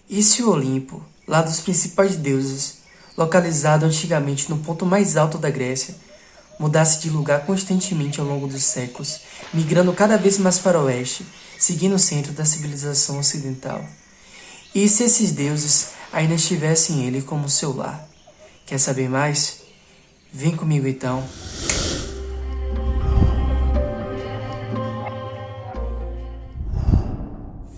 E se o Olimpo, lá dos principais deuses, localizado antigamente no ponto mais alto da Grécia, mudasse de lugar constantemente ao longo dos séculos, migrando cada vez mais para o oeste, seguindo o centro da civilização ocidental? E se esses deuses ainda estivessem ele como seu lar? Quer saber mais? Vem comigo então.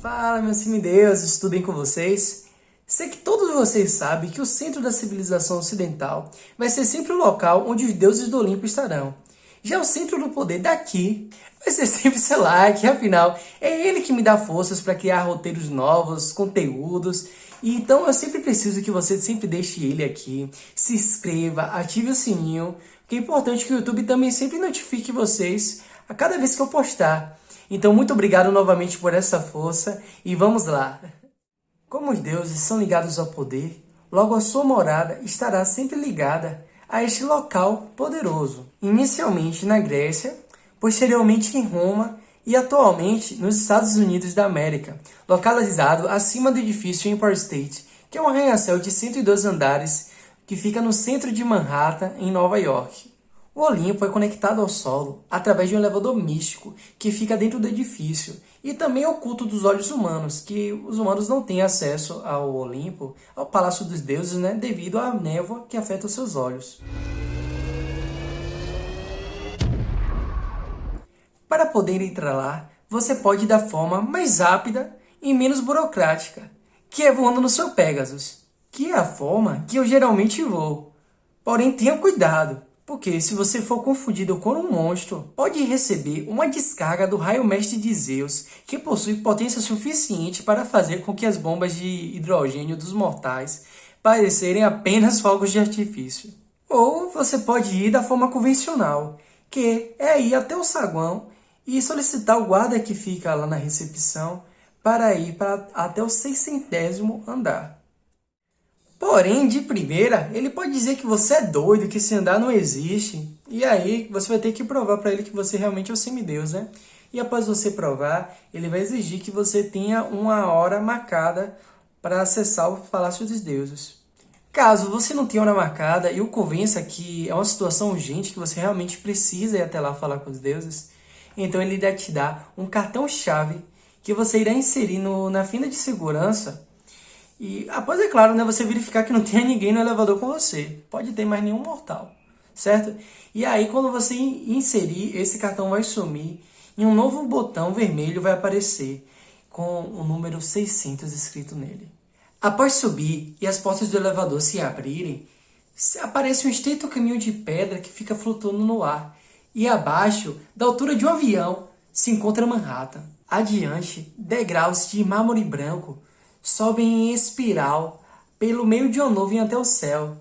Fala, meus semideuses, tudo bem com vocês? Sei que todos vocês sabem que o centro da civilização ocidental vai ser sempre o local onde os deuses do Olimpo estarão. Já o centro do poder daqui vai ser sempre Selak, afinal, é ele que me dá forças para criar roteiros novos, conteúdos. E então eu sempre preciso que você sempre deixe ele aqui, se inscreva, ative o sininho, porque é importante que o YouTube também sempre notifique vocês a cada vez que eu postar. Então, muito obrigado novamente por essa força e vamos lá! Como os deuses são ligados ao poder, logo a sua morada estará sempre ligada a este local poderoso. Inicialmente na Grécia, posteriormente em Roma e atualmente nos Estados Unidos da América, localizado acima do edifício Empire State, que é um arranha-céu de 102 andares que fica no centro de Manhattan, em Nova York. O Olimpo é conectado ao solo através de um elevador místico que fica dentro do edifício e também oculto dos olhos humanos, que os humanos não têm acesso ao Olimpo, ao Palácio dos Deuses, devido à névoa que afeta os seus olhos. Para poder entrar lá, você pode ir da forma mais rápida e menos burocrática, que é voando no seu Pegasus, que é a forma que eu geralmente vou. Porém, tenha cuidado, porque se você for confundido com um monstro, pode receber uma descarga do raio mestre de Zeus, que possui potência suficiente para fazer com que as bombas de hidrogênio dos mortais parecerem apenas fogos de artifício. Ou você pode ir da forma convencional, que é ir até o saguão e solicitar o guarda que fica lá na recepção para ir até o 600º andar. Porém, de primeira, ele pode dizer que você é doido, que esse andar não existe. E aí, você vai ter que provar para ele que você realmente é o semideus, E após você provar, ele vai exigir que você tenha uma hora marcada para acessar o Palácio dos Deuses. Caso você não tenha hora marcada e o convença que é uma situação urgente, que você realmente precisa ir até lá falar com os deuses, então ele irá te dar um cartão-chave que você irá inserir na fila de segurança. E após, é claro, você verificar que não tenha ninguém no elevador com você. Pode ter mais nenhum mortal, certo? E aí, quando você inserir, esse cartão vai sumir e um novo botão vermelho vai aparecer com o número 600 escrito nele. Após subir e as portas do elevador se abrirem, aparece um estreito caminho de pedra que fica flutuando no ar. E abaixo, da altura de um avião, se encontra Manhattan. Adiante, degraus de mármore branco sobem em espiral pelo meio de uma nuvem até o céu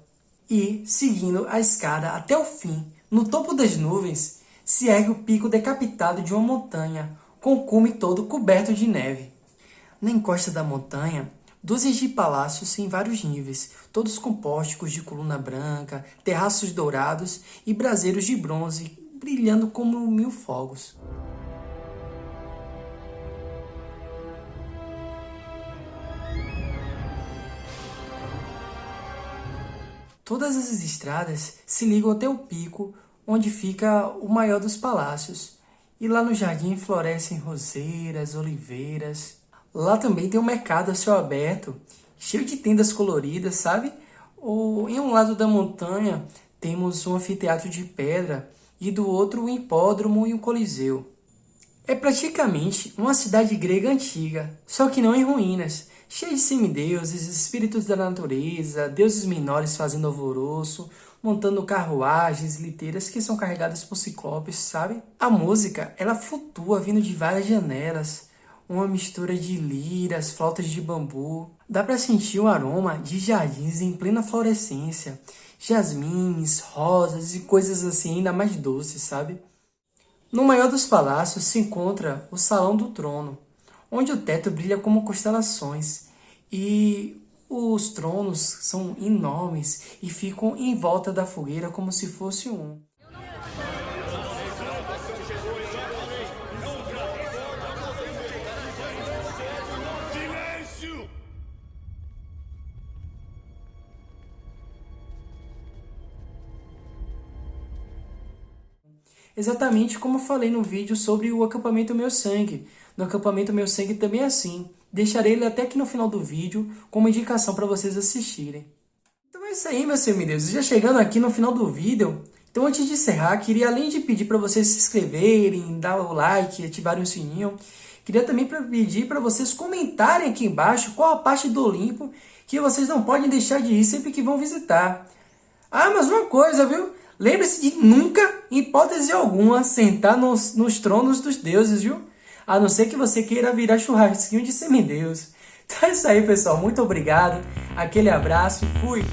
e, seguindo a escada até o fim, no topo das nuvens, se ergue o pico decapitado de uma montanha, com o cume todo coberto de neve. Na encosta da montanha, dúzias de palácios em vários níveis, todos com pórticos de coluna branca, terraços dourados e braseiros de bronze, brilhando como 1000 fogos. Todas as estradas se ligam até o pico, onde fica o maior dos palácios. E lá no jardim florescem roseiras, oliveiras. Lá também tem um mercado a céu aberto, cheio de tendas coloridas, sabe? Em um lado da montanha temos um anfiteatro de pedra e do outro um hipódromo e um coliseu. É praticamente uma cidade grega antiga, só que não em ruínas, cheia de semideuses, espíritos da natureza, deuses menores fazendo alvoroço, montando carruagens, liteiras que são carregadas por ciclopes, sabe? A música, ela flutua vindo de várias janelas, uma mistura de liras, flautas de bambu. Dá para sentir o aroma de jardins em plena florescência, jasmins, rosas e coisas assim ainda mais doces, sabe? No maior dos palácios se encontra o Salão do Trono, onde o teto brilha como constelações e os tronos são enormes e ficam em volta da fogueira como se fosse um. Exatamente como eu falei no vídeo sobre o acampamento Meu Sangue. No acampamento Meu Sangue também é assim. Deixarei ele até aqui no final do vídeo como indicação para vocês assistirem. Então é isso aí, meus semideuses. Já chegando aqui no final do vídeo, então antes de encerrar, queria além de pedir para vocês se inscreverem, dar o like, ativarem o sininho, queria também pedir para vocês comentarem aqui embaixo qual a parte do Olimpo que vocês não podem deixar de ir sempre que vão visitar. Ah, mas uma coisa, viu? Lembre-se de nunca, em hipótese alguma, sentar nos tronos dos deuses, viu? A não ser que você queira virar churrasquinho de semideus. Então é isso aí, pessoal. Muito obrigado. Aquele abraço. Fui!